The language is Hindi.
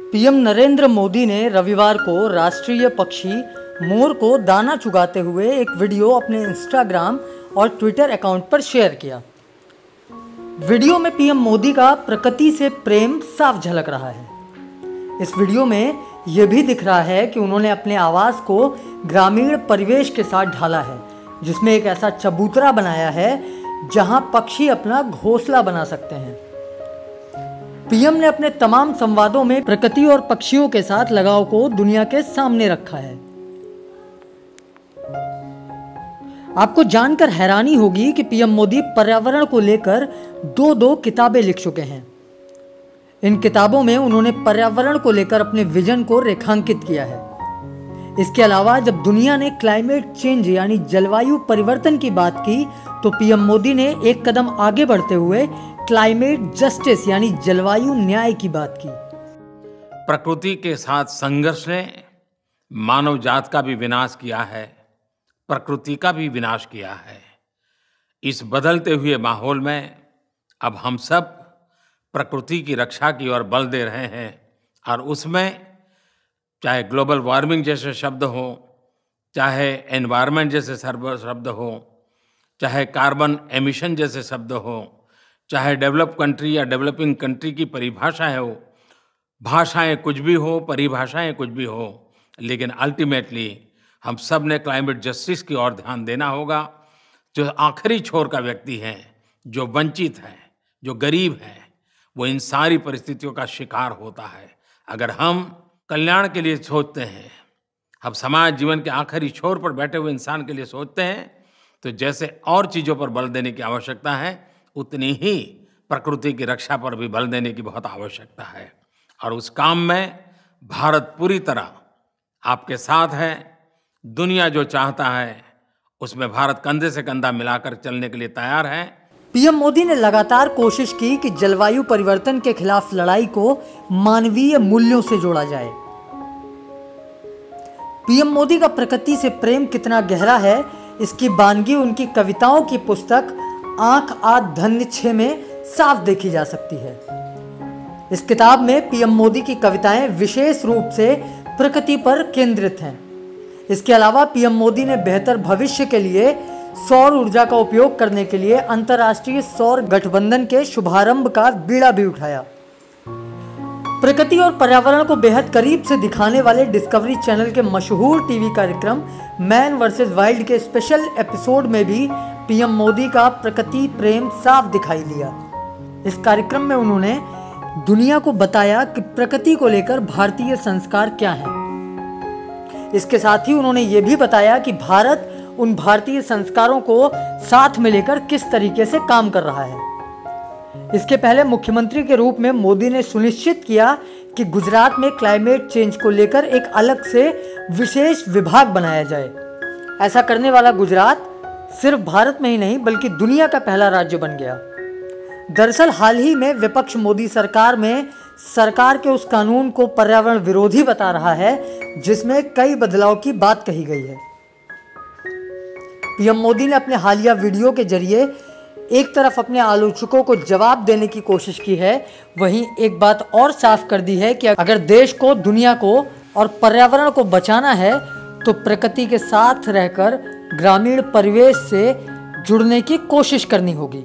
पीएम नरेंद्र मोदी ने रविवार को राष्ट्रीय पक्षी मोर को दाना चुगाते हुए एक वीडियो अपने इंस्टाग्राम और ट्विटर अकाउंट पर शेयर किया। वीडियो में पीएम मोदी का प्रकृति से प्रेम साफ झलक रहा है। इस वीडियो में यह भी दिख रहा है कि उन्होंने अपने आवास को ग्रामीण परिवेश के साथ ढाला है, जिसमें एक ऐसा चबूतरा बनाया है जहां पक्षी अपना घोंसला बना सकते हैं। पीएम ने अपने तमाम संवादों में प्रकृति और पक्षियों के साथ लगाव को दुनिया के सामने रखा है। आपको जानकर हैरानी होगी कि पीएम मोदी पर्यावरण को लेकर दो किताबें लिख चुके हैं। इन किताबों में उन्होंने पर्यावरण को लेकर अपने विजन को रेखांकित किया है। इसके अलावा जब दुनिया ने क्लाइमेट चेंज यानी जलवायु परिवर्तन की बात की, तो पीएम मोदी ने एक कदम आगे बढ़ते हुए क्लाइमेट जस्टिस यानी जलवायु न्याय की बात की। प्रकृति के साथ संघर्ष ने मानव जात का भी विनाश किया है, प्रकृति का भी विनाश किया है। इस बदलते हुए माहौल में अब हम सब प्रकृति की रक्षा की ओर बल दे रहे हैं, और उसमें चाहे ग्लोबल वार्मिंग जैसे शब्द हो, चाहे एनवायरनमेंट जैसे शब्द हो, चाहे कार्बन एमिशन जैसे शब्द हो, चाहे डेवलप कंट्री या डेवलपिंग कंट्री की परिभाषाएं हो, भाषाएं कुछ भी हो, परिभाषाएं कुछ भी हो, लेकिन अल्टीमेटली हम सब ने क्लाइमेट जस्टिस की ओर ध्यान देना होगा। जो आखिरी छोर का व्यक्ति है, जो वंचित है, जो गरीब है, वो इन सारी परिस्थितियों का शिकार होता है। अगर हम कल्याण के लिए सोचते हैं, हम समाज जीवन के आखिरी छोर पर बैठे हुए इंसान के लिए सोचते हैं, तो जैसे और चीज़ों पर बल देने की आवश्यकता है, उतनी ही प्रकृति की रक्षा पर भी बल देने की बहुत आवश्यकता है। और उस काम में भारत पूरी तरह आपके साथ है। दुनिया जो चाहता है उसमें भारत कंधे से कंधा मिलाकर चलने के लिए तैयार है। पीएम मोदी ने लगातार कोशिश की कि जलवायु परिवर्तन के खिलाफ लड़ाई को मानवीय मूल्यों से जोड़ा जाए। पीएम मोदी का प्रकृति से प्रेम कितना गहरा है, इसकी बानगी उनकी कविताओं की पुस्तक आंख आध धन्य छे में साफ देखी जा सकती है। इस किताब में पीएम मोदी की कविताएं विशेष रूप से प्रकृति पर केंद्रित हैं। इसके अलावा पीएम मोदी ने बेहतर भविष्य के लिए सौर ऊर्जा का उपयोग करने के लिए अंतर्राष्ट्रीय सौर गठबंधन के शुभारंभ का बीड़ा भी उठाया। प्रकृति और पर्यावरण को बेहद करीब से दिखाने वाले डिस्कवरी चैनल के मशहूर टीवी कार्यक्रम मैन वर्सेस वाइल्ड के स्पेशल एपिसोड में भी पीएम मोदी का प्रकृति प्रेम साफ दिखाई दिया। इस कार्यक्रम में उन्होंने दुनिया को बताया कि प्रकृति को लेकर भारतीय संस्कार क्या हैं। इसके साथ ही उन्होंने ये भी बताया कि भारत उन भारतीय संस्कारों को साथ में लेकर किस तरीके से काम कर रहा है। इसके पहले मुख्यमंत्री के रूप में मोदी ने सुनिश्चित किया कि गुजरात में क्लाइमेट चेंज को लेकर एक अलग से विशेष विभाग बनाया जाए। ऐसा करने वाला गुजरात सिर्फ भारत में ही नहीं बल्कि दुनिया का पहला राज्य बन गया। दरअसल हाल ही में विपक्ष मोदी सरकार में सरकार के उस कानून को पर्यावरण विरोधी बता रहा है जिसमें कई बदलाव की बात कही गई है। पीएम मोदी ने अपने हालिया वीडियो के जरिए एक तरफ अपने आलोचकों को जवाब देने की कोशिश की है, वहीं एक बात और साफ कर दी है कि अगर देश को, दुनिया को और पर्यावरण को बचाना है तो प्रकृति के साथ रहकर ग्रामीण परिवेश से जुड़ने की कोशिश करनी होगी।